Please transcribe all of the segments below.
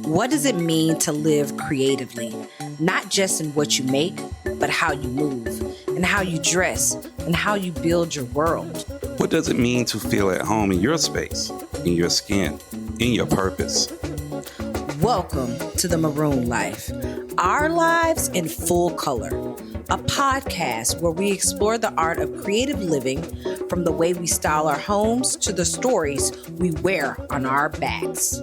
What does it mean to live creatively? Not just in what you make, but how you move, and how you dress, and how you build your world. What does it mean to feel at home in your space, in your skin, in your purpose? Welcome to The Maroon Life, our lives in full color, a podcast where we explore the art of creative living, from the way we style our homes to the stories we wear on our backs.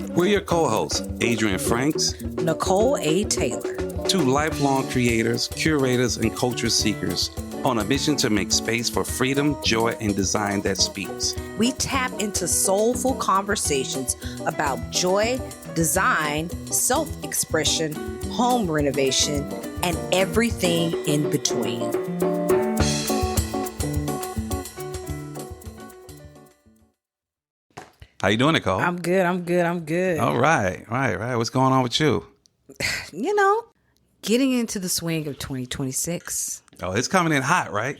We're your co-hosts, Adrian Franks, Nicole A. Taylor. Two lifelong creators, curators, and culture seekers on a mission to make space for freedom, joy, and design that speaks. We tap into soulful conversations about joy, design, self-expression, home renovation, and everything in between. How you doing, Nicole? I'm good. All right. What's going on with you? Getting into the swing of 2026. Oh, it's coming in hot, right?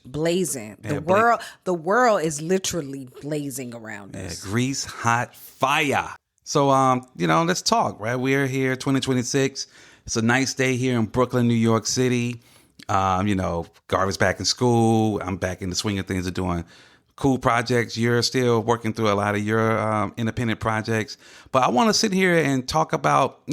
Blazing. Yeah, the world is literally blazing around us. Yeah, grease, hot fire. So, let's talk, right? We're here, 2026. It's a nice day here in Brooklyn, New York City. Garvin's back in school. I'm back in the swing of things of doing cool projects. You're still working through a lot of your independent projects. But I want to sit here and talk about,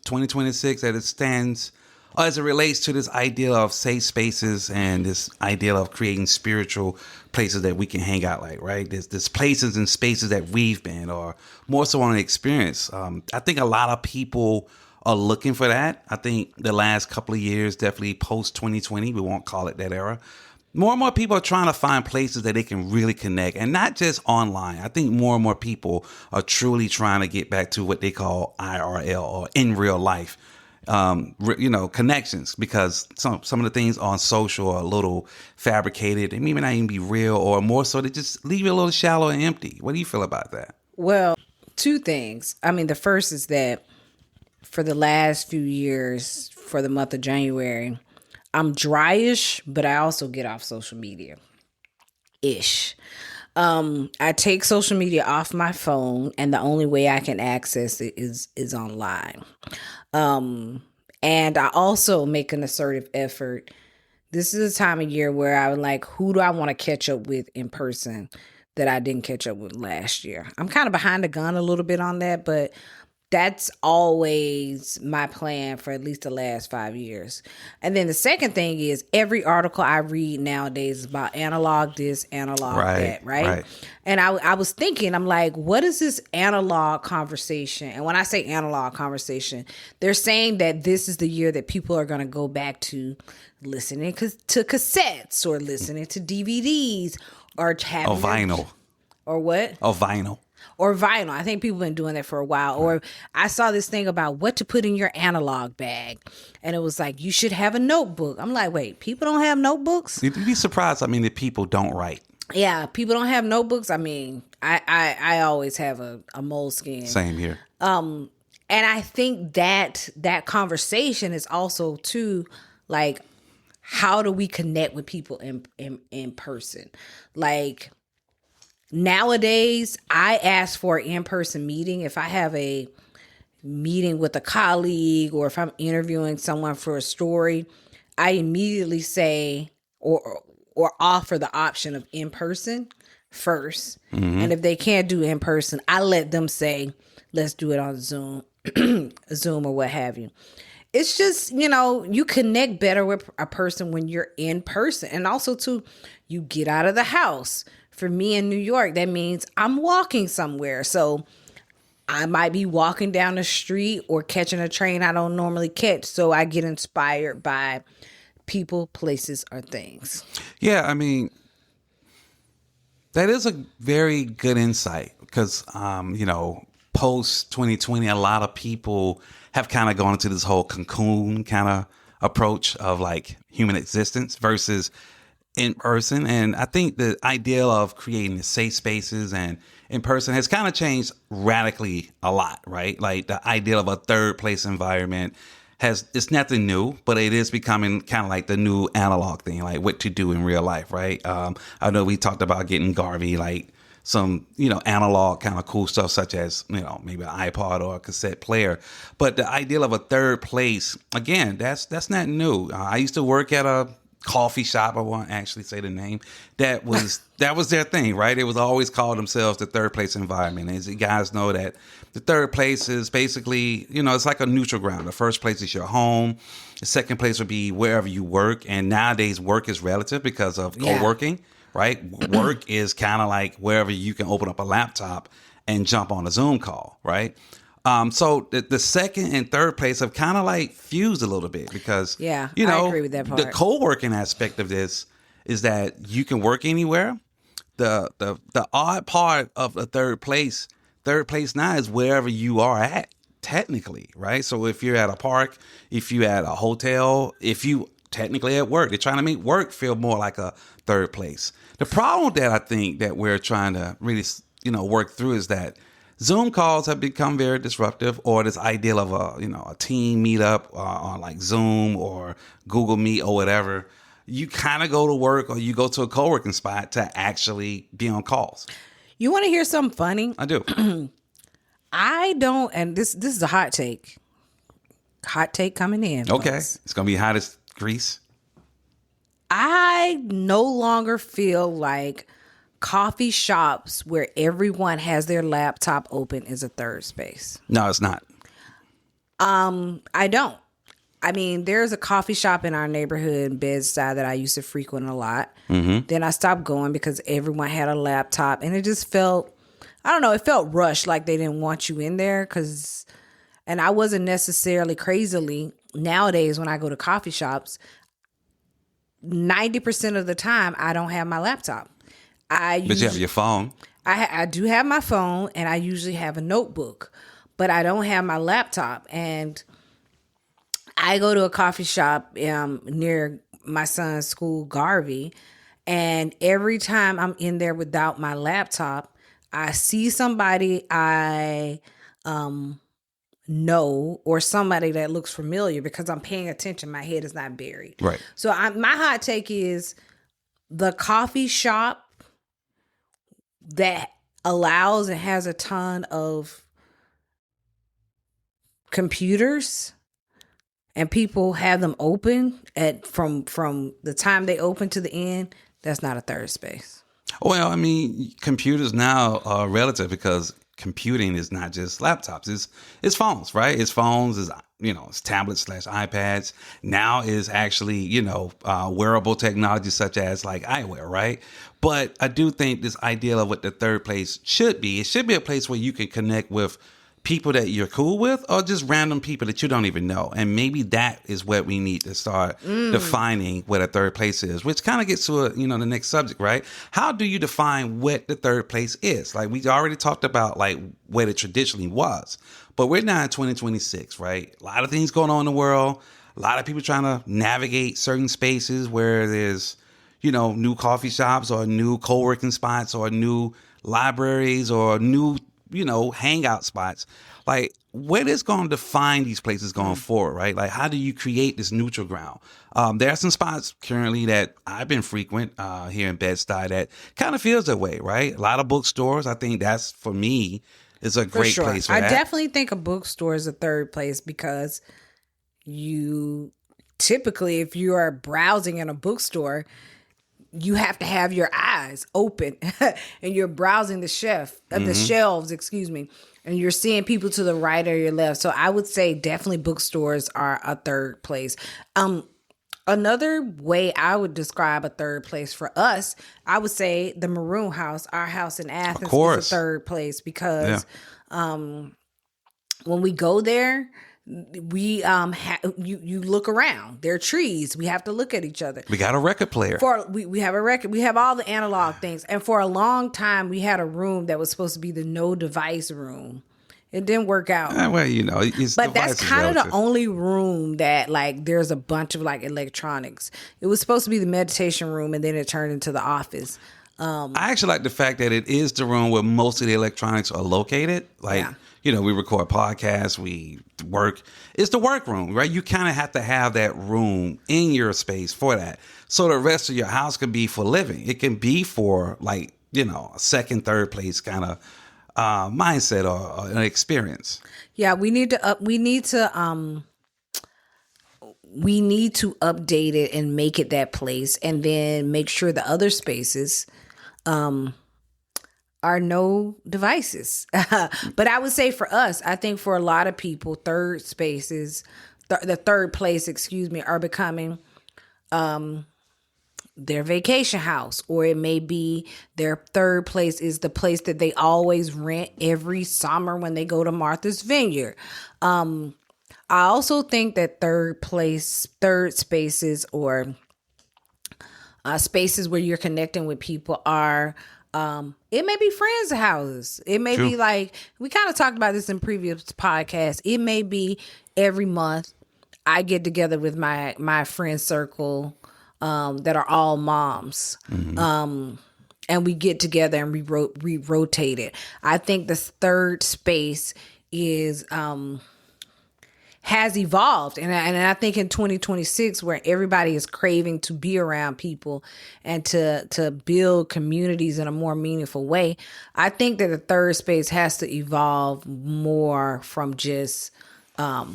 2026 as it stands, as it relates to this idea of safe spaces and this idea of creating spiritual places that we can hang out like, right? There's places and spaces that we've been, or more so on an experience. I think a lot of people are looking for that. I think the last couple of years, definitely post 2020, we won't call it that era. More and more people are trying to find places that they can really connect, and not just online. I think more and more people are truly trying to get back to what they call IRL, or in real life, connections, because some of the things on social are a little fabricated. They may not even be real, or more so they just leave it a little shallow and empty. What do you feel about that? Well, two things. I mean, the first is that for the last few years, for the month of January, I'm dryish, but I also get off social media-ish. I take social media off my phone, and the only way I can access it is online. And I also make an assertive effort. This is a time of year where I would like, who do I want to catch up with in person that I didn't catch up with last year? I'm kind of behind the gun a little bit on that, but that's always my plan for at least the last 5 years. And then the second thing is, every article I read nowadays is about analog this, analog that, right? And I was thinking, I'm like, what is this analog conversation? And when I say analog conversation, they're saying that this is the year that people are going to go back to listening to cassettes, or listening to DVDs, or having vinyl. Or what? Vinyl. Or vinyl. I think people have been doing that for a while. Or I saw this thing about what to put in your analog bag. And it was like, you should have a notebook. I'm like, wait, people don't have notebooks? You'd be surprised. That people don't write. Yeah, people don't have notebooks. I mean, I always have a moleskin. Same here. And I think that conversation is also too, like, how do we connect with people in person? Like, nowadays, I ask for an in-person meeting. If I have a meeting with a colleague, or if I'm interviewing someone for a story, I immediately say or offer the option of in-person first. Mm-hmm. And if they can't do in-person, I let them say, let's do it on Zoom, Zoom or what have you. It's just, you connect better with a person when you're in person. And also, too, you get out of the house. For me in New York, that means I'm walking somewhere. So I might be walking down the street or catching a train I don't normally catch. So I get inspired by people, places, or things. Yeah, that is a very good insight, because, post 2020, a lot of people have kind of gone into this whole cocoon kind of approach of like human existence versus in person. And I think the idea of creating safe spaces and in person has kind of changed radically a lot, right? Like the idea of a third place environment it's nothing new, but it is becoming kind of like the new analog thing, like what to do in real life, right? I know we talked about getting Garvey like some, analog kind of cool stuff, such as, maybe an iPod or a cassette player. But the idea of a third place, again, that's not new. I used to work at a coffee shop. I won't actually say the name. That was their thing, right? It was always called themselves the third place environment. As you guys know, that the third place is basically, it's like a neutral ground. The first place is your home. The second place would be wherever you work. And nowadays, work is relative because of co-working, right? Work is kind of like wherever you can open up a laptop and jump on a Zoom call, right? So the second and third place have kind of like fused a little bit because, I agree with that part. The co-working aspect of this is that you can work anywhere. The odd part of the third place now is wherever you are at, technically, right? So if you're at a park, if you're at a hotel, if you technically at work, they're trying to make work feel more like a third place. The problem that I think that we're trying to really, work through is that Zoom calls have become very disruptive, or this ideal of a team meetup on like Zoom or Google Meet or whatever. You kind of go to work or you go to a co-working spot to actually be on calls. You want to hear something funny? I do. I don't, and this is a hot take. Hot take coming in. Okay. Folks. It's going to be hot as grease. I no longer feel like coffee shops where everyone has their laptop open is a third space. No, it's not. I don't. I mean, there's a coffee shop in our neighborhood in Bed-Stuy that I used to frequent a lot. Mm-hmm. Then I stopped going because everyone had a laptop, and it just felt, I don't know, it felt rushed, like they didn't want you in there. And I wasn't necessarily crazily, nowadays when I go to coffee shops, 90% of the time I don't have my laptop. But you have your phone. I do have my phone, and I usually have a notebook, but I don't have my laptop. And I go to a coffee shop near my son's school, Garvey, and every time I'm in there without my laptop, I see somebody I know or somebody that looks familiar because I'm paying attention. My head is not buried. Right. So my hot take is the coffee shop that allows and has a ton of computers and people have them open from the time they open to the end, that's not a third space. Well, I mean, computers now are relative because computing is not just laptops. It's phones, right? It's phones, it's tablets / iPads. Now is actually, wearable technology such as like eyewear, right? But I do think this idea of what the third place should be, it should be a place where you can connect with people that you're cool with or just random people that you don't even know. And maybe that is what we need to start defining what a third place is, which kind of gets to the next subject, right? How do you define what the third place is? Like we already talked about like what it traditionally was, but we're now in 2026, right? A lot of things going on in the world. A lot of people trying to navigate certain spaces where there's, new coffee shops or new co-working spots or new libraries or new hangout spots. Like, what is going to define these places going forward, right? Like, how do you create this neutral ground? There are some spots currently that I've been frequent here in Bed-Stuy that kind of feels that way, right? A lot of bookstores. I think that's, for me, is a great place for I that. definitely think a bookstore is a third place because you typically, if you are browsing in a bookstore, you have to have your eyes open and you're browsing the shelves, and you're seeing people to the right or your left. So I would say definitely bookstores are a third place. Another way I would describe a third place for us, I would say the Maroon House, our house in Athens, is a third place because when we go there, we you look around. There are trees. We have to look at each other. We got a record player. We have a record. We have all the analog things. And for a long time, we had a room that was supposed to be the no device room. It didn't work out. Well, but that's kind of the only room that like there's a bunch of like electronics. It was supposed to be the meditation room, and then it turned into the office. I actually like the fact that it is the room where most of the electronics are located. Like, we record podcasts, we work. It's the work room, right? You kind of have to have that room in your space for that. So the rest of your house can be for living. It can be for like a second, third place kind of mindset or an experience. Yeah, we need to update it and make it that place, and then make sure the other spaces are no devices. But I would say for us, I think for a lot of people, third spaces, the third place, excuse me, are becoming their vacation house, or it may be their third place is the place that they always rent every summer when they go to Martha's Vineyard. I also think that third spaces, or spaces where you're connecting with people are, it may be friends' houses. It may be like, we kind of talked about this in previous podcasts. It may be every month I get together with my friend circle that are all moms. And we get together and we rotate it. I think the third space is has evolved, and I think in 2026, where everybody is craving to be around people and to build communities in a more meaningful way, I think that the third space has to evolve more from just a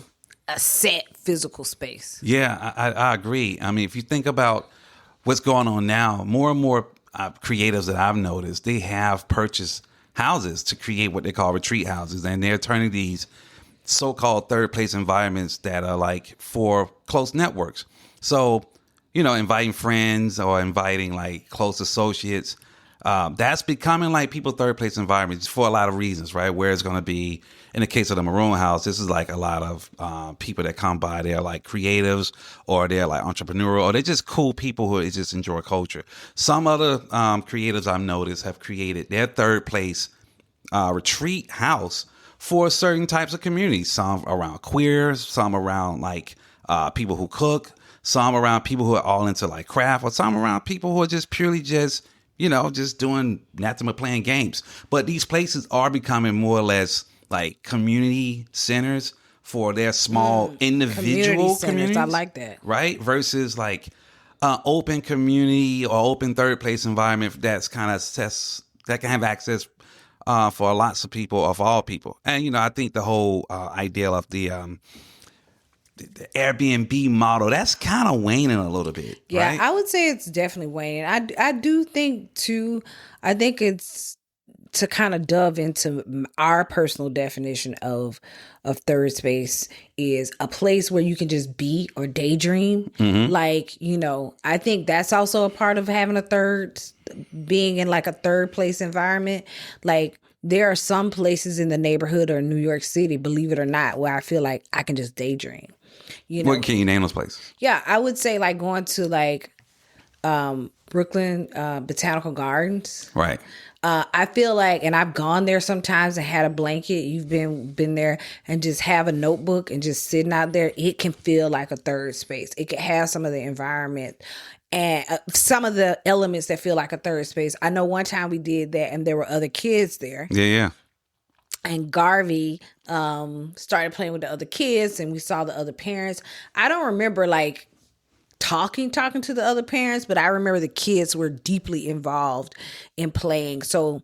set physical space. Yeah, I agree. I mean, if you think about what's going on now, more and more creatives that I've noticed, they have purchased houses to create what they call retreat houses, and they're turning these so-called third place environments that are like for close networks. So, inviting friends or inviting like close associates, that's becoming like people third place environments for a lot of reasons, right? Where it's going to be, in the case of the Maroon House, this is like a lot of people that come by. They're like creatives, or they're like entrepreneurial, or they're just cool people who just enjoy culture. Some other creatives I've noticed have created their third place retreat house for certain types of communities. Some around queers, some around like people who cook, some around people who are all into like craft, or some around people who are just purely just doing nothing but playing games. But these places are becoming more or less like community centers for their small individual communities. I like that. Right? Versus like open community or open third place environment that can have access for lots of people, of all people. And, I think the whole idea of the Airbnb model, that's kind of waning a little bit. Yeah, right? I would say it's definitely waning. I do think too, I think it's to kind of dove into our personal definition of third space is a place where you can just be or daydream. Like, I think that's also a part of having being in like a third place environment. Like, there are some places in the neighborhood or New York City, believe it or not, where I feel like I can just daydream. What can you name those places? Yeah, I would say like going to like Brooklyn Botanical Gardens. Right. I feel like, and I've gone there sometimes and had a blanket. You've been there and just have a notebook and just sitting out there. It can feel like a third space. It can have some of the environment and some of the elements that feel like a third space. I know one time we did that and there were other kids there. Yeah. And Garvey started playing with the other kids, and we saw the other parents. I don't remember like talking to the other parents, but I remember the kids were deeply involved in playing. So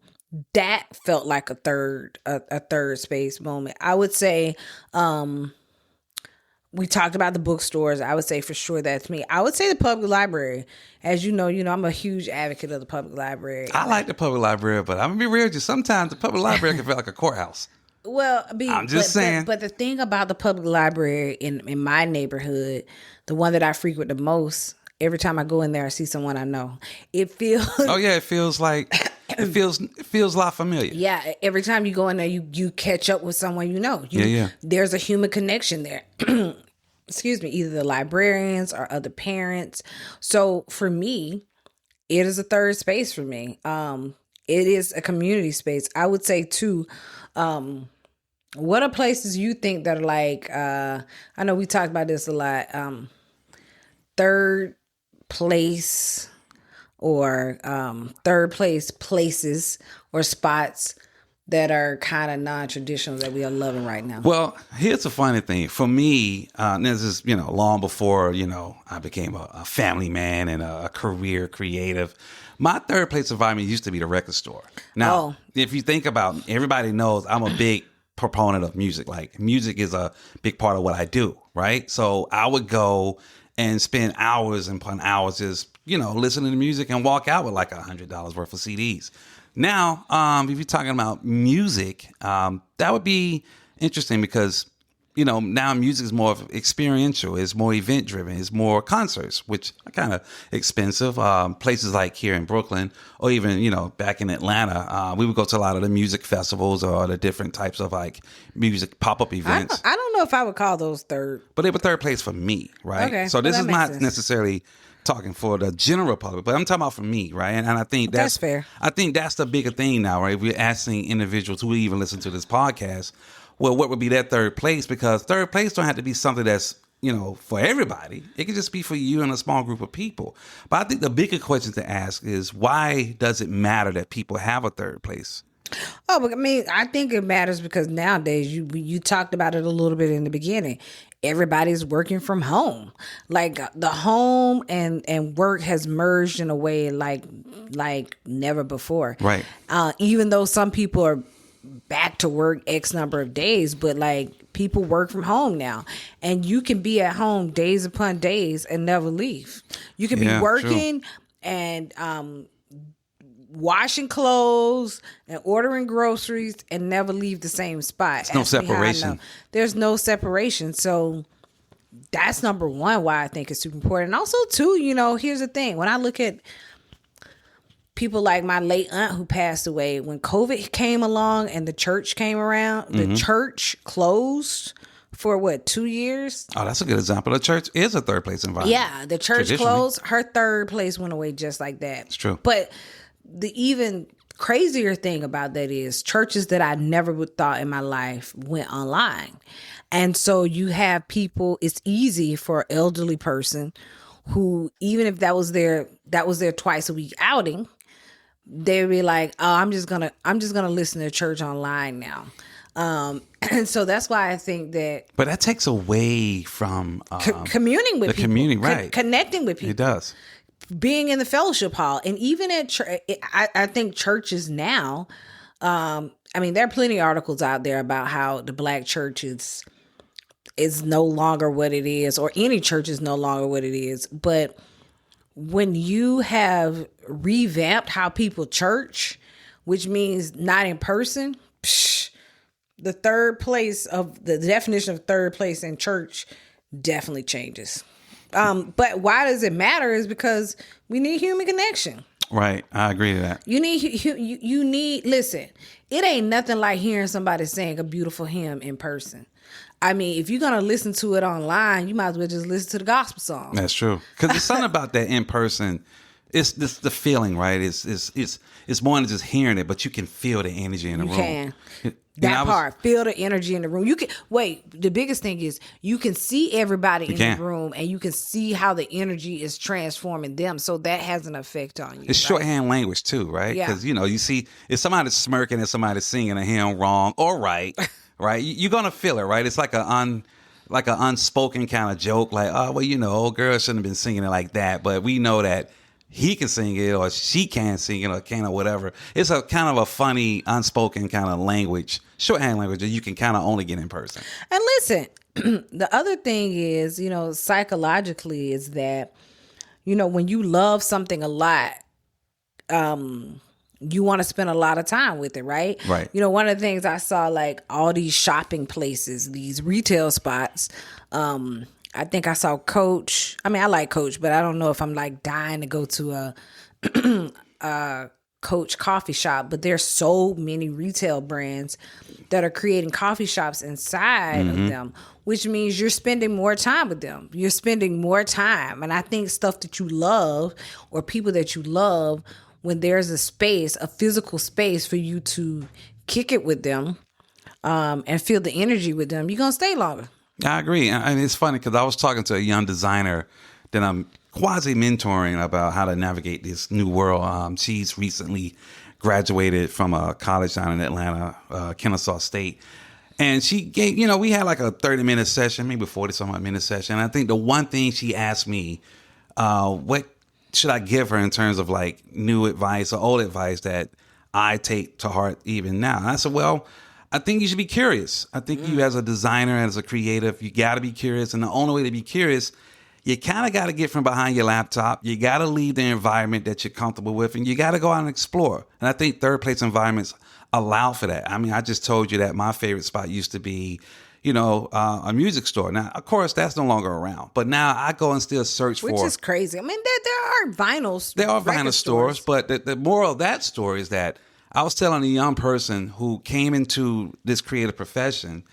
that felt like a third space moment. I would say we talked about the bookstores. I would say for sure that's me. I would say the public library. As you know, I'm a huge advocate of the public library. I like the public library, but I'm going to be real with you. Sometimes the public library can feel like a courthouse. Well, I'm just saying. But the thing about the public library in my neighborhood, the one that I frequent the most, every time I go in there, I see someone I know. It feels. Oh yeah, it feels like it feels a lot familiar. Yeah, every time you go in there, you catch up with someone you know. Yeah. There's a human connection there. Excuse me, either the librarians or other parents. So for me, it is a third space for me. It is a community space. I would say too. What are places you think that are like? I know we talked about this a lot. Third place or third place places or spots that are kind of non-traditional that we are loving right now? Well, here's the funny thing. For me, this is, long before, I became a family man and a career creative. My third place environment used to be the record store. Now, if you think about it, everybody knows I'm a big proponent of music. Like, music is a big part of what I do, right? So I would go and spend hours and upon hours just, listening to music and walk out with like $100 worth of CDs. Now, if you're talking about music, that would be interesting because, now music is more experiential. It's more event driven. It's more concerts, which are kind of expensive. Places like here in Brooklyn or even, back in Atlanta, we would go to a lot of the music festivals or the different types of like music pop-up events. I don't know if I would call those third. But they were third place for me, right? Okay. So this is not sense. necessarily talking for the general public, but I'm talking about for me, right? And I think that's fair. I think that's the bigger thing now, right? We're asking individuals who even listen to this podcast, well, what would be their third place? Because third place don't have to be something that's, for everybody. It could just be for you and a small group of people. But I think the bigger question to ask is, why does it matter that people have a third place? Oh, but I think it matters because nowadays you talked about it a little bit in the beginning. Everybody's working from home. Like the home and work has merged in a way like never before. Right. Even though some people are back to work X number of days, but like people work from home now, and you can be at home days upon days and never leave. You can be working and washing clothes and ordering groceries and never leave the same spot. There's no separation. There's no separation. So that's number one why I think it's super important. And also, too, here's the thing. When I look at people like my late aunt who passed away, when COVID came along and the church came around, the church closed for 2 years? Oh, that's a good example. The church is a third place environment. Yeah, the church closed. Her third place went away just like that. It's true. But the even crazier thing about that is churches that I never would thought in my life went online. And so you have people, it's easy for an elderly person who, even if that was their twice a week outing, they'd be like, oh, I'm just gonna listen to church online now. And so that's why I think that. But that takes away from communing with the people, community, right? Connecting with people. It does. Being in the fellowship hall, and even at church, I think churches now. There are plenty of articles out there about how the black church is no longer what it is, or any church is no longer what it is. But when you have revamped how people church, which means not in person, the definition of third place in church definitely changes. But why does it matter is because we need human connection. Right. I agree to that. You need, listen, it ain't nothing like hearing somebody sing a beautiful hymn in person. If you're going to listen to it online, you might as well just listen to the gospel song. That's true. Because there's something about that in person. It's the feeling, right? It's more than just hearing it, but you can feel the energy in the room. You can. Feel the energy in the room. You can the biggest thing is you can see everybody in the room, and you can see how the energy is transforming them. So that has an effect on you. It's shorthand language too, right? Yeah. Because you see if somebody's smirking and somebody's singing a hymn wrong or right, right? You're gonna feel it, right? It's like an unspoken kind of joke, like, oh well, old girl shouldn't have been singing it like that, but we know that he can sing it or she can sing it or can or whatever. It's a kind of a funny, unspoken kind of language, shorthand language that you can kind of only get in person. And listen, the other thing is, psychologically is that, when you love something a lot, you want to spend a lot of time with it, right? Right. One of the things I saw, like all these shopping places, these retail spots, I think I saw Coach. I like Coach, but I don't know if I'm like dying to go to a Coach coffee shop. But there's so many retail brands that are creating coffee shops inside of them, which means you're spending more time with them. You're spending more time. And I think stuff that you love or people that you love, when there's a physical space for you to kick it with them and feel the energy with them, you're going to stay longer. I agree. And it's funny because I was talking to a young designer that I'm quasi mentoring about how to navigate this new world. She's recently graduated from a college down in Atlanta, Kennesaw State. And she gave, we had like a 30-minute session, maybe 40-some-odd-minute session. And I think the one thing she asked me, what should I give her in terms of like new advice or old advice that I take to heart even now? And I said, well, I think you should be curious. I think you as a designer, as a creative, you got to be curious. And the only way to be curious, you kind of got to get from behind your laptop. You got to leave the environment that you're comfortable with, and you got to go out and explore. And I think third place environments allow for that. I mean, I just told you that my favorite spot used to be, a music store. Now, of course, that's no longer around. But now I go and still search Which is crazy. I mean, there are vinyls. There are vinyl stores, but the moral of that story is that I was telling a young person who came into this creative profession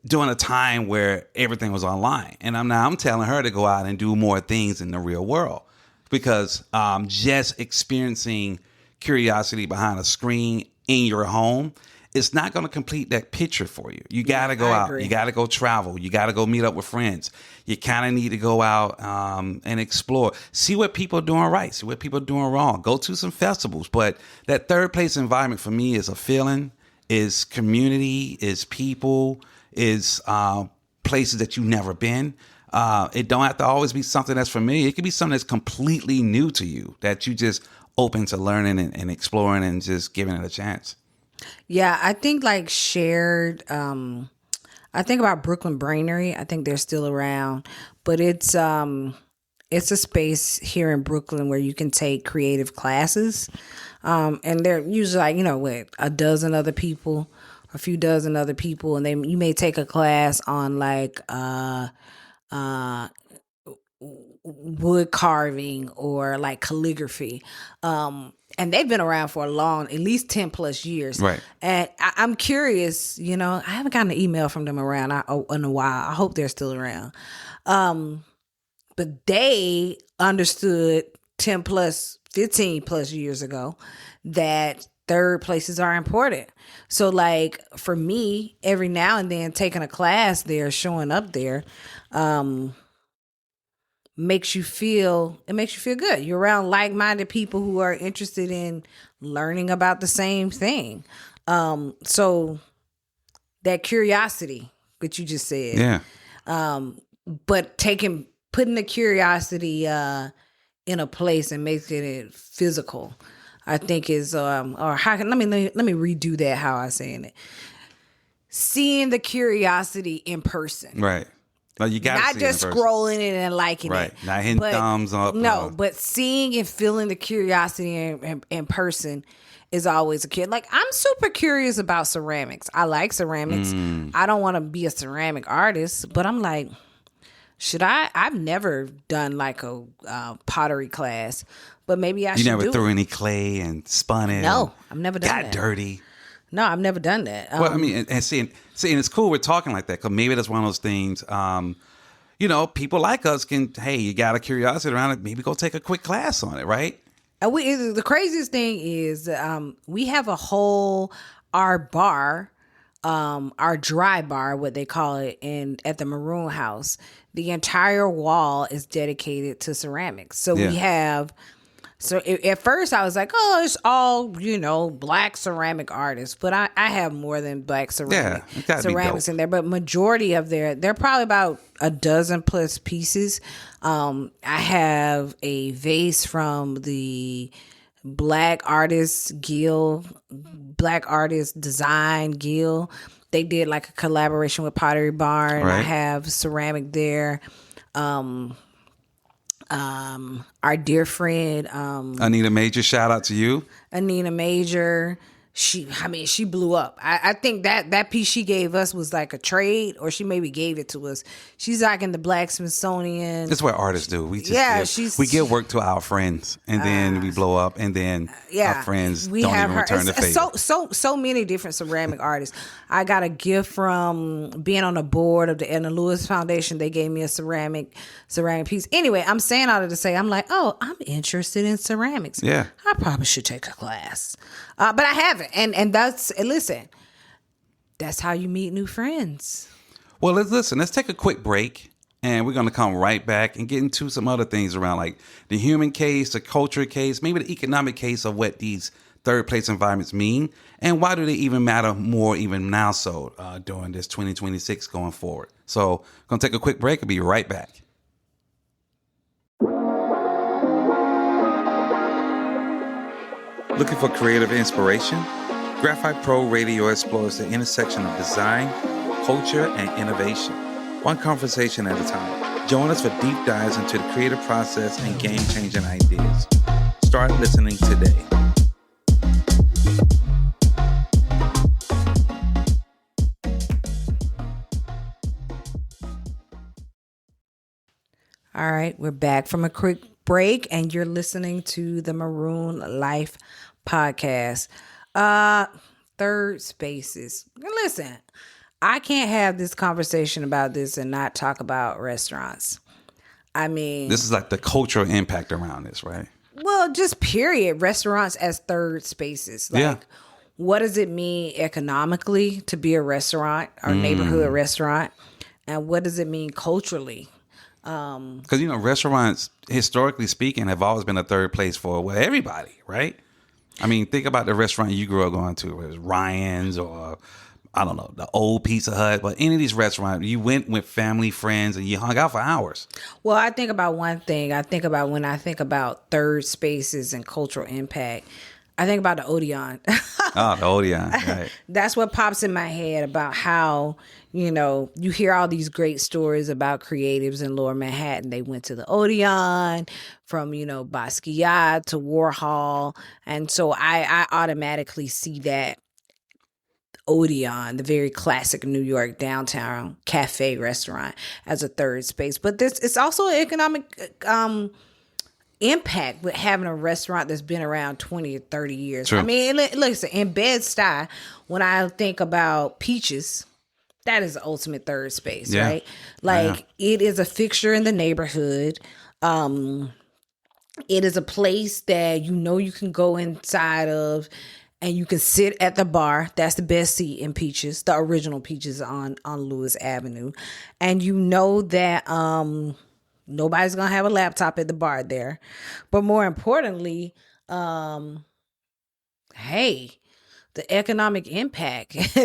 during a time where everything was online. And I'm telling her to go out and do more things in the real world, because just experiencing curiosity behind a screen in your home, it's not going to complete that picture for you. You got to go out. You got to go travel. You got to go meet up with friends. You kind of need to go out and explore. See what people are doing right. See what people are doing wrong. Go to some festivals. But that third place environment for me is a feeling, is community, is people, is places that you've never been. It don't have to always be something that's familiar. It could be something that's completely new to you, that you just open to learning and exploring and just giving it a chance. Yeah, I think like shared. I think about Brooklyn Brainery. I think they're still around, but it's a space here in Brooklyn where you can take creative classes, and they're usually like with a dozen other people, a few dozen other people, and you may take a class on like wood carving or like calligraphy. And they've been around for at least 10 plus years. Right. And I'm curious, I haven't gotten an email from them in a while. I hope they're still around. But they understood 10 plus, 15 plus years ago that third places are important. So like for me, every now and then taking a class there, showing up there, makes you feel good. You're around like-minded people who are interested in learning about the same thing. So that curiosity that you just said. Yeah. But putting the curiosity in a place and making it physical, I think is let me redo that how I saying it. Seeing the curiosity in person. Right. No, you got not just scrolling it and liking right. it. Not hitting thumbs up. No, but seeing and feeling the curiosity in person is always a kid. Like I'm super curious about ceramics. I like ceramics. I don't want to be a ceramic artist, but I'm like, should I? I've never done like a pottery class, but maybe I should. You never threw any clay and spun it? No, I've never done that. Got dirty? No, I've never done that. Well, I mean, and it's cool we're talking like that, because maybe that's one of those things, people like us you got a curiosity around it, maybe go take a quick class on it, right? The craziest thing is we have our bar, our dry bar, what they call it, at the Maroon House. The entire wall is dedicated to ceramics. So we have... So at first I was like, oh, it's all, black ceramic artists. But I have more than black ceramics in there. But majority of they're probably about a dozen plus pieces. I have a vase from the Black Artists Guild, Black Artists Design Guild. They did like a collaboration with Pottery Barn. Right. I have ceramic there. Our dear friend Anita Major, shout out to you. Anita Major, she blew up. I think that piece she gave us was like a trade, or she maybe gave it to us. She's like in the Black Smithsonian. That's what artists do. We give work to our friends, and then we blow up, and then our friends don't even return the favor. So many different ceramic artists. I got a gift from being on the board of the Edna Lewis Foundation. They gave me a ceramic piece. Anyway, I'm saying all of to say, I'm like, oh, I'm interested in ceramics. Yeah, I probably should take a class, but I haven't. And that's how you meet new friends. Well, let's take a quick break, and we're going to come right back and get into some other things around like the human case, the culture case, maybe the economic case of what these third place environments mean, and why do they even matter more even now so during this 2026 going forward. So going to take a quick break and be right back. Looking for creative inspiration? Graphite Pro Radio explores the intersection of design, culture, and innovation, one conversation at a time. Join us for deep dives into the creative process and game-changing ideas. Start listening today. All right, we're back from a quick break, and you're listening to the Maroon Life podcast. Third spaces. Listen, I can't have this conversation about this and not talk about restaurants. I mean, this is like the cultural impact around this, right? Well, just period. Restaurants as third spaces. Like, what does it mean economically to be a restaurant or neighborhood restaurant? And what does it mean culturally? Because, restaurants, historically speaking, have always been a third place for everybody, right? I mean, think about the restaurant you grew up going to. It was Ryan's or, I don't know, the old Pizza Hut. But any of these restaurants, you went with family, friends, and you hung out for hours. Well, I think about one thing. When I think about third spaces and cultural impact, I think about the Odeon. Oh, the Odeon, right. That's what pops in my head about how, you hear all these great stories about creatives in Lower Manhattan. They went to the Odeon from, Basquiat to Warhol. And so I automatically see that Odeon, the very classic New York downtown cafe restaurant, as a third space. But it's also an economic impact with having a restaurant that's been around 20 or 30 years. True. I mean, listen, in Bed-Stuy, when I think about Peaches, that is the ultimate third space, right? Like, it is a fixture in the neighborhood. It is a place that you can go inside of and you can sit at the bar. That's the best seat in Peaches, the original Peaches on Lewis Avenue. And that nobody's going to have a laptop at the bar there. But more importantly, hey, the economic impact.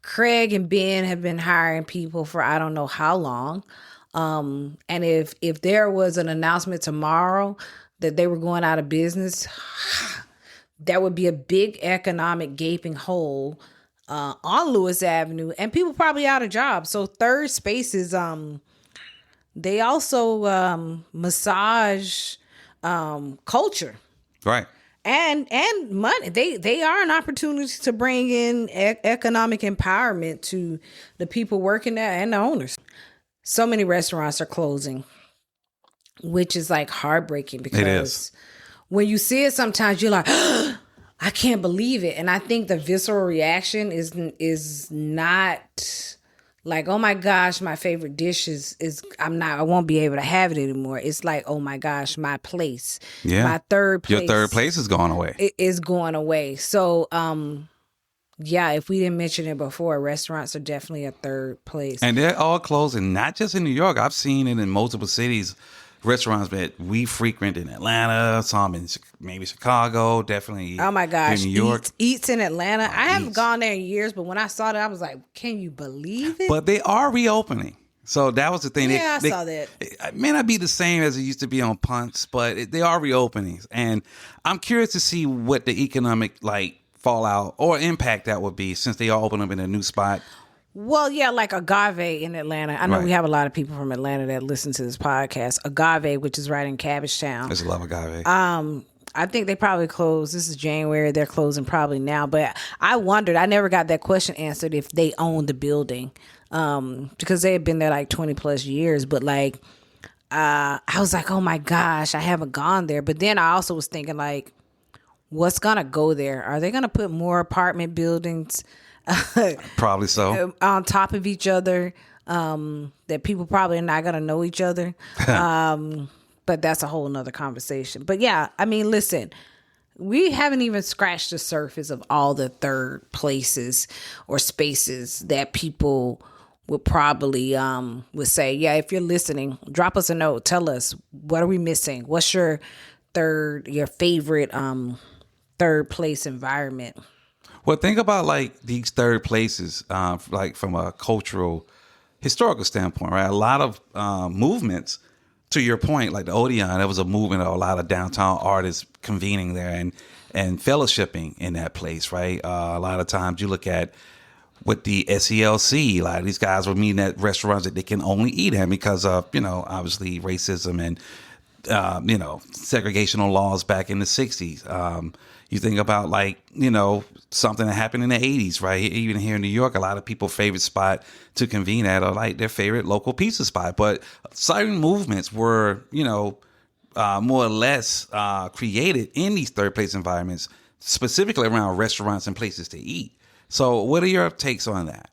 Craig and Ben have been hiring people for I don't know how long. And if there was an announcement tomorrow that they were going out of business, that would be a big economic gaping hole on Lewis Avenue, and people probably out of jobs. So third spaces, they also massage culture, right? And money. They are an opportunity to bring in economic empowerment to the people working there and the owners. So many restaurants are closing, which is like heartbreaking because when you see it, sometimes you're like, I can't believe it. And I think the visceral reaction is not like, oh my gosh, my favorite dish is I won't be able to have it anymore. It's like, oh my gosh, my place. Yeah. My third place. Your third place is going away. It is going away. So, if we didn't mention it before, restaurants are definitely a third place. And they're all closing, not just in New York. I've seen it in multiple cities. Restaurants that we frequent in Atlanta, some in maybe Chicago, definitely. Oh my gosh, in New York. Eats in Atlanta. I haven't gone there in years, but when I saw that, I was like, "Can you believe it?" But they are reopening, so that was the thing. Yeah, I saw that. It may not be the same as it used to be on Punch, but they are reopenings, and I'm curious to see what the economic fallout or impact that would be since they all open up in a new spot. Well, yeah, like Agave in Atlanta. I know we have a lot of people from Atlanta that listen to this podcast. Agave, which is right in Cabbagetown. I just love Agave. I think they probably closed. This is January. They're closing probably now. But I wondered, I never got that question answered if they own the building because they had been there like 20 plus years. But I was like, oh my gosh, I haven't gone there. But then I also was thinking what's going to go there? Are they going to put more apartment buildings probably so on top of each other that people probably are not going to know each other? But that's a whole nother conversation. But yeah, I mean, listen, we haven't even scratched the surface of all the third places or spaces that people would probably would say, yeah, if you're listening, drop us a note. Tell us, what are we missing? What's your favorite third place environment. Well, think about like these third places, like from a cultural, historical standpoint, right? A lot of movements, to your point, like the Odeon, there was a movement of a lot of downtown artists convening there and fellowshipping in that place, right? A lot of times you look at with the SELC, like these guys were meeting at restaurants that they can only eat at because of, obviously racism and segregational laws back in the 60s. You think about like, something that happened in the 80s, right? Even here in New York, a lot of people's favorite spot to convene at are like their favorite local pizza spot. But certain movements were, more or less created in these third place environments, specifically around restaurants and places to eat. So what are your takes on that?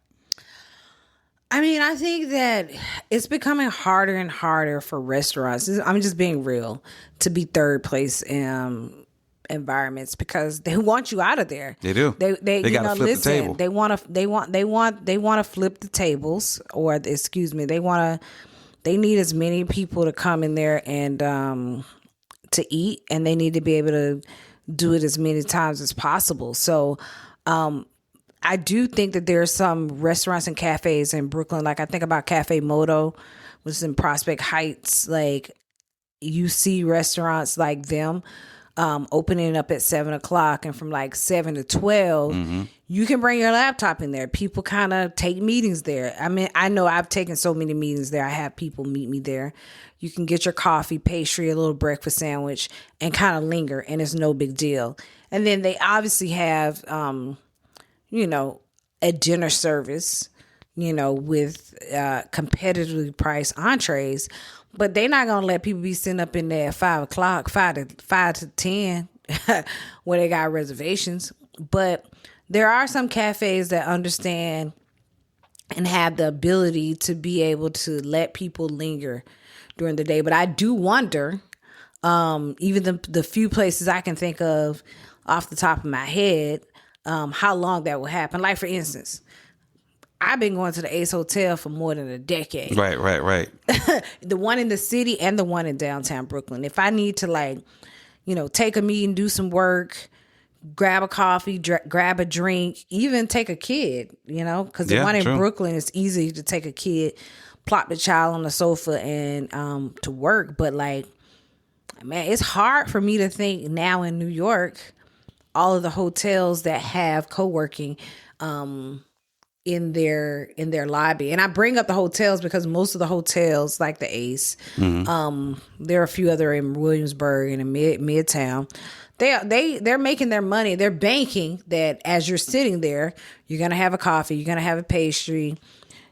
I mean, I think that it's becoming harder and harder for restaurants. I'm just being real, to be third place environments because they want you out of there. They do. They gotta flip the table. They want to flip the tables, or excuse me, they need as many people to come in there and to eat, and they need to be able to do it as many times as possible. So I do think that there are some restaurants and cafes in Brooklyn. Like I think about Cafe Moto, which is in Prospect Heights. Like you see restaurants like them opening up at 7:00, and from like 7 to 12, you can bring your laptop in there. People kind of take meetings there. I mean, I know I've taken so many meetings there. I have people meet me there. You can get your coffee, pastry, a little breakfast sandwich, and kind of linger, and it's no big deal. And then they obviously have a dinner service, with competitively priced entrees, but they're not gonna let people be sitting up in there at 5:00, 5 to 10, where they got reservations. But there are some cafes that understand and have the ability to be able to let people linger during the day. But I do wonder, even the few places I can think of off the top of my head, how long that will happen. Like, for instance, I've been going to the Ace Hotel for more than a decade. Right. The one in the city and the one in downtown Brooklyn. If I need to, take a meeting, do some work, grab a coffee, grab a drink, even take a kid, because the one in Brooklyn is easy to take a kid, plop the child on the sofa and to work. But, man, it's hard for me to think now in New York, all of the hotels that have co-working in their lobby. And I bring up the hotels because most of the hotels, like the Ace, there are a few other in Williamsburg and in Midtown. They're making their money. They're banking that as you're sitting there, you're gonna have a coffee, you're gonna have a pastry,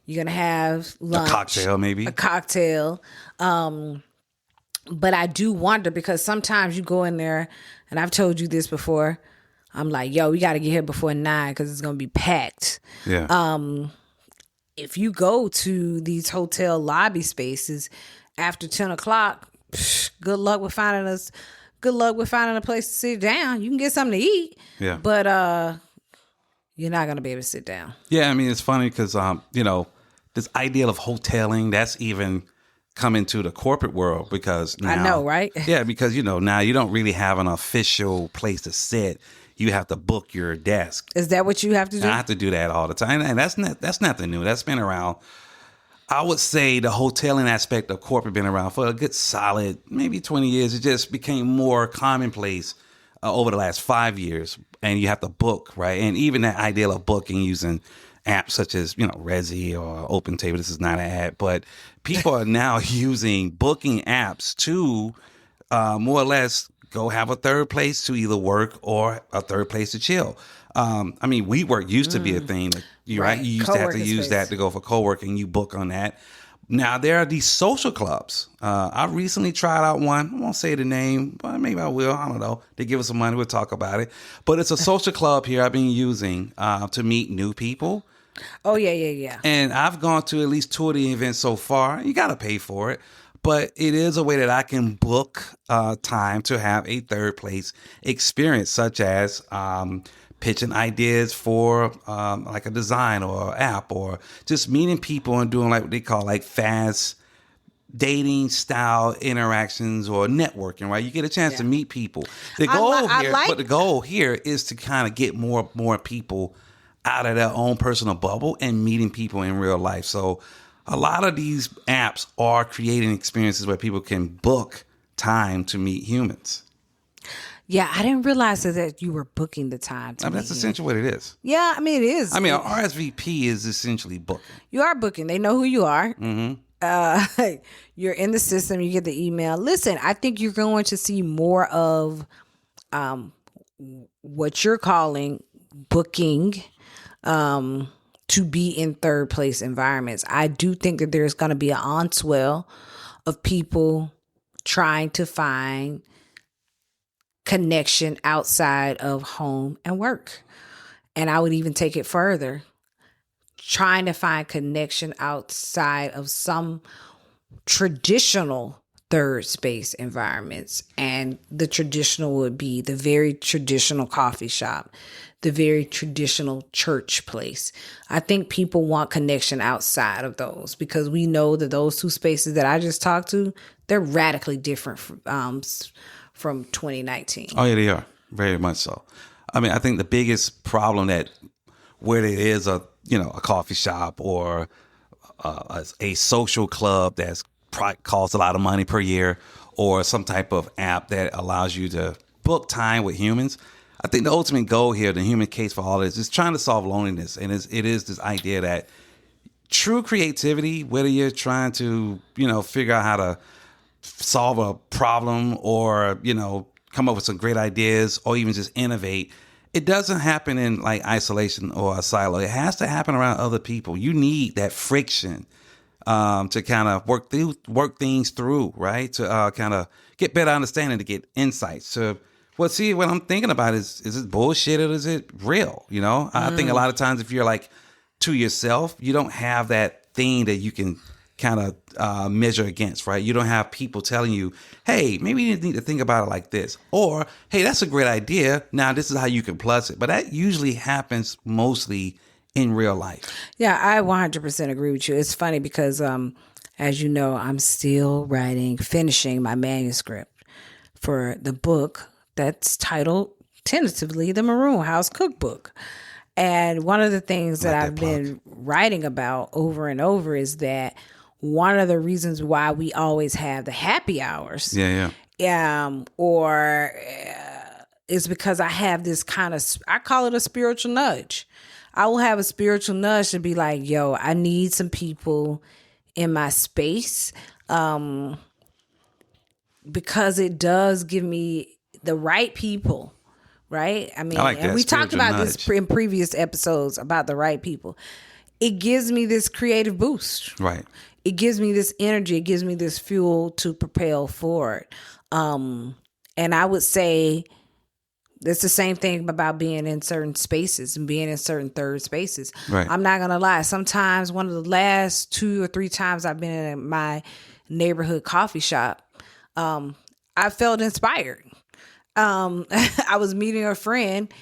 you're gonna have lunch, a cocktail, maybe a cocktail. But I do wonder, because sometimes you go in there, and I've told you this before, I'm like, yo, we got to get here before 9 because it's going to be packed. Yeah. If you go to these hotel lobby spaces after 10 o'clock, good luck with finding a place to sit down. You can get something to eat. Yeah. But you're not going to be able to sit down. Yeah. I mean, it's funny because, this idea of hoteling, that's even come into the corporate world because now, I know, right? Yeah, because, now you don't really have an official place to sit. You have to book your desk. Is that what you have to do? And I have to do that all the time. And that's nothing new. That's been around. I would say the hoteling aspect of corporate been around for a good solid, maybe 20 years. It just became more commonplace over the last 5 years. And you have to book, right? And even that idea of booking using apps such as, Resi or OpenTable. This is not an ad, but people are now using booking apps to more or less go have a third place to either work or a third place to chill. WeWork used to be a thing. Right? You used to have to use that to go for co-working. You book on that. Now, there are these social clubs. I recently tried out one. I won't say the name, but maybe I will. I don't know. They give us some money. We'll talk about it. But it's a social club here I've been using to meet new people. Oh, yeah. And I've gone to at least 2 of the events so far. You got to pay for it. But it is a way that I can book time to have a third place experience, such as pitching ideas for like a design or app, or just meeting people and doing like what they call like fast dating style interactions or networking, right? You get a chance to meet people. The goal here is to kind of get more people out of their own personal bubble and meeting people in real life. So a lot of these apps are creating experiences where people can book time to meet humans. Yeah, I didn't realize that you were booking the time. That's essentially what it is. Yeah, I mean, it is. I mean, an RSVP is essentially booking. You are booking. They know who you are. Mm-hmm. You're in the system. You get the email. Listen, I think you're going to see more of what you're calling booking to be in third place environments. I do think that there's going to be an onswell of people trying to find connection outside of home and work. And I would even take it further, trying to find connection outside of some traditional third space environments. And the traditional would be the very traditional coffee shop, the very traditional church place. I think people want connection outside of those because we know that those two spaces that I just talked to, they're radically different from 2019. Oh, yeah, they are. Very much so. I mean, I think the biggest problem that where it is a coffee shop or a social club that's costs a lot of money per year, or some type of app that allows you to book time with humans. I think the ultimate goal here, the human case for all this, is trying to solve loneliness. And it is this idea that true creativity, whether you're trying to, figure out how to solve a problem or, come up with some great ideas or even just innovate, it doesn't happen in like isolation or a silo. It has to happen around other people. You need that friction to kind of work things through, right? To kind of get better understanding, to get insights. So, what I'm thinking about is it bullshit or is it real? I think a lot of times if you're like to yourself, you don't have that thing that you can kind of measure against, right? You don't have people telling you, hey, maybe you need to think about it like this. Or, hey, that's a great idea. Now, this is how you can plus it. But that usually happens mostly in real life. Yeah, I 100% agree with you. It's funny because, as you know, I'm still finishing my manuscript for the book that's titled tentatively The Maroon House Cookbook. And one of the things that I've been writing about over and over is that one of the reasons why we always have the happy hours. Is because I have this kind of, I call it a spiritual nudge. I will have a spiritual nudge to be like, yo, I need some people in my space because it does give me the right people, right? I mean, and we talked about this in previous episodes about the right people. It gives me this creative boost. Right. It gives me this energy. It gives me this fuel to propel forward. And I would say it's the same thing about being in certain spaces and being in certain third spaces. Right. I'm not going to lie. Sometimes one of the last 2 or 3 times I've been in my neighborhood coffee shop, I felt inspired. I was meeting a friend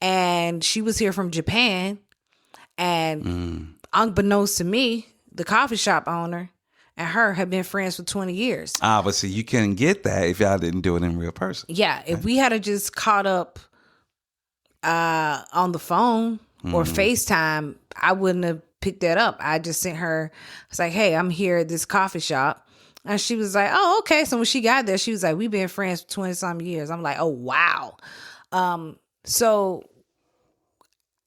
and she was here from Japan, and unbeknownst to me, the coffee shop owner and her had been friends for 20 years. Obviously, you couldn't get that if y'all didn't do it in real person. Yeah, if we had just caught up on the phone or FaceTime, I wouldn't have picked that up. I just sent her, I was like, hey, I'm here at this coffee shop. And she was like, oh, okay. So when she got there, she was like, we've been friends for 20-some years. I'm like, oh, wow. So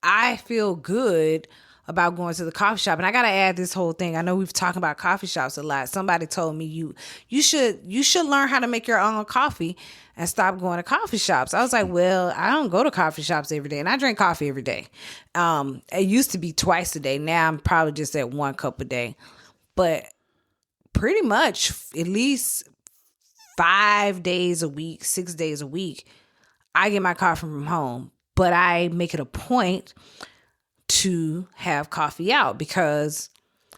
I feel good about going to the coffee shop. And I got to add this whole thing. I know we've talked about coffee shops a lot. Somebody told me you should learn how to make your own coffee and stop going to coffee shops. I was like, well, I don't go to coffee shops every day and I drink coffee every day. It used to be twice a day. Now I'm probably just at 1 cup a day. But pretty much at least 5 days a week, 6 days a week, I get my coffee from home. But I make it a point to have coffee out because,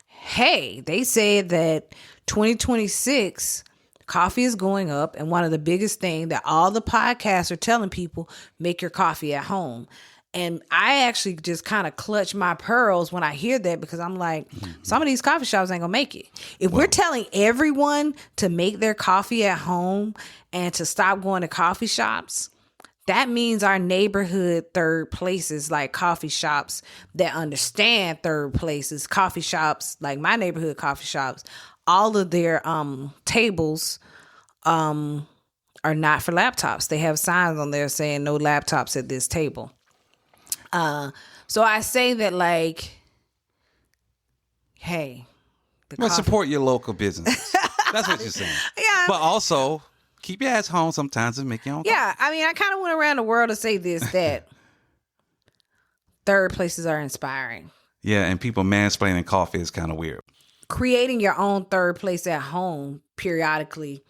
hey, they said that 2026 coffee is going up, and one of the biggest things that all the podcasts are telling people, make your coffee at home. And I actually just kind of clutch my pearls when I hear that, because I'm like, some of these coffee shops ain't gonna make it. If we're telling everyone to make their coffee at home and to stop going to coffee shops, that means our neighborhood third places, like coffee shops that understand third places, coffee shops like my neighborhood coffee shops, all of their tables are not for laptops. They have signs on there saying no laptops at this table. So I say that, like, hey, support your local business. That's what you're saying. Yeah. But also keep your ass home sometimes and make your own. Yeah. I mean, I kind of went around the world to say this, that third places are inspiring. Yeah. And people mansplaining coffee is kind of weird. Creating your own third place at home periodically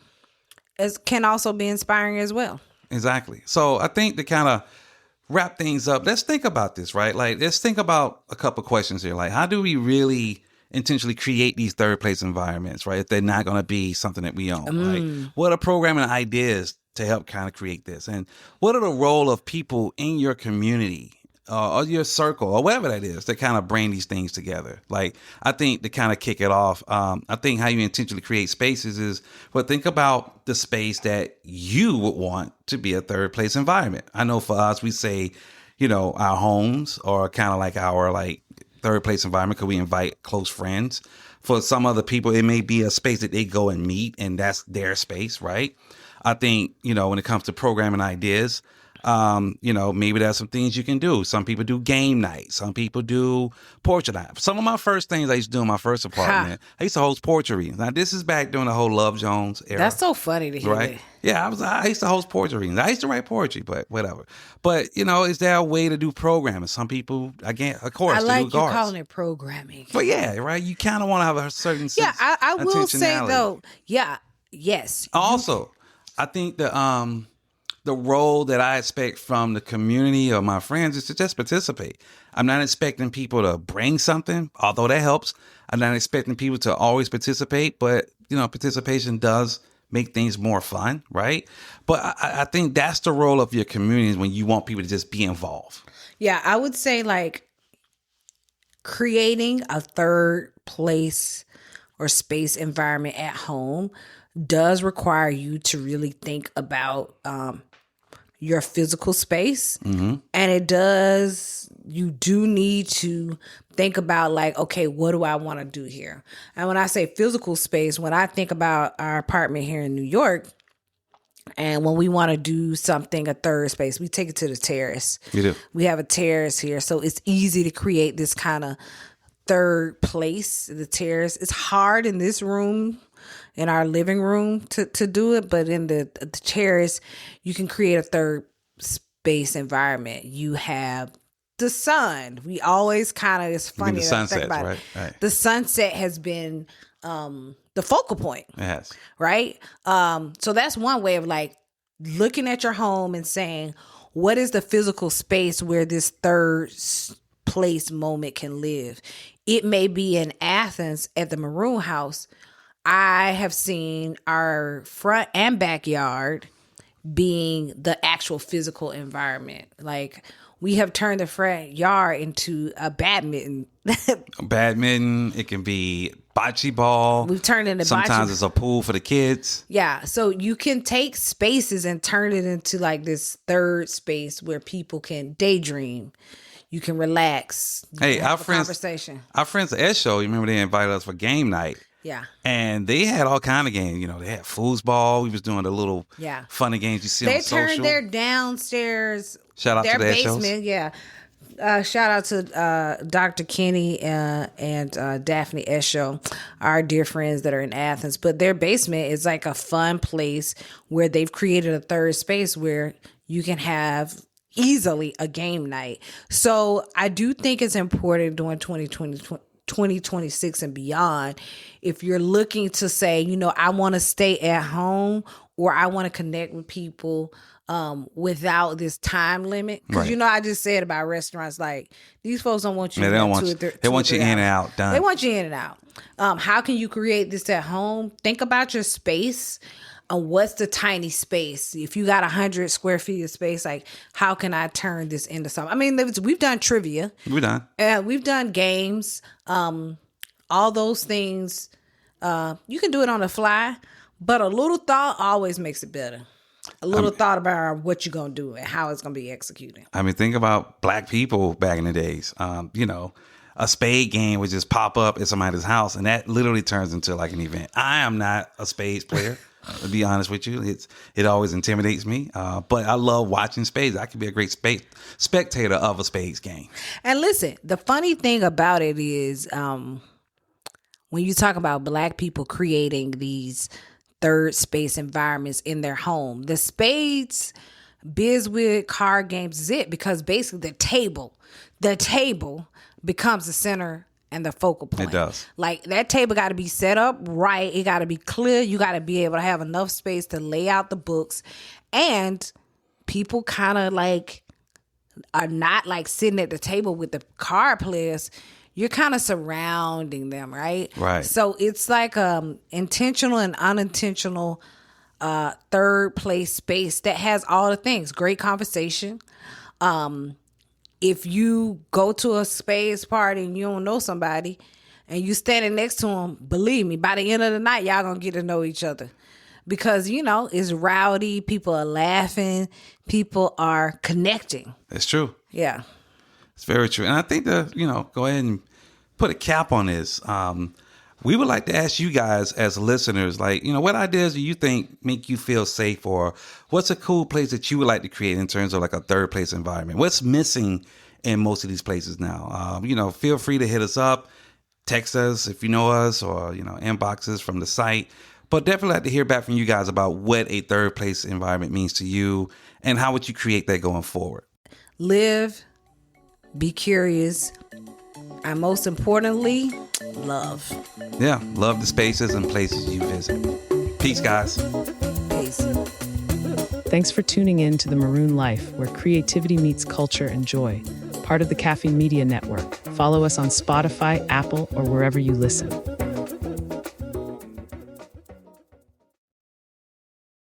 can also be inspiring as well. Exactly. So I think to kind of wrap things up, let's think about this, right? Like, let's think about a couple questions here. Like, how do we really intentionally create these third place environments, right? If they're not going to be something that we own. Like, what are programming ideas to help kind of create this? And what are the role of people in your community or your circle or whatever that is to kind of bring these things together? Like, I think to kind of kick it off, I think how you intentionally create spaces is, well, think about the space that you would want to be a third place environment. I know for us, we say, our homes are kind of like our third place environment because we invite close friends. For some other people, it may be a space that they go and meet, and that's their space, right? I think, when it comes to programming ideas, maybe there's some things you can do. Some people do game night. Some people do portrait night. Some of my first things I used to do in my first apartment, I used to host portrait readings. Now, this is back during the whole Love Jones era. That's so funny to hear. Right? Yeah, I used to host portrait readings. I used to write poetry, but whatever. But, is there a way to do programming? Some people, again, of course, I like you calling it programming. But yeah, right? You kind of want to have a certain sense. Yeah, I will say, though, yes. Also, I think the role that I expect from the community or my friends is to just participate. I'm not expecting people to bring something, although that helps. I'm not expecting people to always participate, but, participation does make things more fun, right? But I think that's the role of your community when you want people to just be involved. Yeah, I would say creating a third place or space environment at home does require you to really think about your physical space. And you do need to think about okay, what do I want to do here? And when I say physical space, when I think about our apartment here in New York, and when we want to do something, a third space, we take it to the terrace. You do. We have a terrace here, so it's easy to create this kind of third place, the terrace. It's hard in this room, in our living room, to do it, but in the terrace, you can create a third space environment. You have the sun. We always it's funny. The sunset, right? The sunset has been the focal point. Yes. Right? So that's one way of looking at your home and saying, what is the physical space where this third place moment can live? It may be in Athens at the Maroon House. I have seen our front and backyard being the actual physical environment. We have turned the front yard into a badminton. Badminton. It can be bocce ball. We've turned it into Sometimes it's a pool for the kids. Yeah. So you can take spaces and turn it into this third space where people can daydream. You can relax. Hey, our friends at Ed Show, you remember they invited us for game night. Yeah. And they had all kind of games. They had foosball. We was doing the little funny games you see on social. They turned their downstairs. Shout out to their basement. Shows. Yeah. Shout out to Dr. Kenny and Daphne Esho, our dear friends that are in Athens. But their basement is a fun place where they've created a third space where you can have easily a game night. So I do think it's important during 2026 and beyond, if you're looking to say, I want to stay at home or I want to connect with people without this time limit. Because, I just said about restaurants, these folks don't want you. Yeah, they don't want you. They want you in and out. Done. They want you in and out. How can you create this at home? Think about your space. what's the tiny space? If you got 100 square feet of space, like how can I turn this into something? I mean, we've done trivia. We're done. We've done games. All those things. You can do it on the fly, but a little thought always makes it better. A little thought about what you're going to do and how it's going to be executed. I mean, think about Black people back in the days. A spade game would just pop up at somebody's house, and that literally turns into like an event. I am not a spades player, to be honest with you. It always intimidates me, but I love watching spades. I could be a great spectator of a spades game. And listen, the funny thing about it is when you talk about Black people creating these third space environments in their home, the spades, bizwit, card games is it, because basically the table becomes the center and the focal point. It does. Like that table got to be set up right. It got to be clear. You got to be able to have enough space to lay out the books. And people kind of like are not like sitting at the table with the card players. You're kind of surrounding them, right? Right. So it's like intentional and unintentional third place space that has all the things. Great conversation. If you go to a spades party and you don't know somebody and you standing next to them, believe me, by the end of the night, y'all gonna get to know each other. Because, it's rowdy, people are laughing, people are connecting. It's true. Yeah. It's very true. And I think that, go ahead and put a cap on this. We would like to ask you guys as listeners, like, what ideas do you think make you feel safe, or what's a cool place that you would like to create in terms of like a third place environment? What's missing in most of these places now? Feel free to hit us up, text us if you know us, or, inboxes from the site. But definitely like to hear back from you guys about what a third place environment means to you and how would you create that going forward. Live, be curious, and most importantly, love. Yeah, love the spaces and places you visit. Peace, guys. Peace. Thanks for tuning in to The Maroon Life, where creativity meets culture and joy. Part of the Caffeine Media Network. Follow us on Spotify, Apple, or wherever you listen.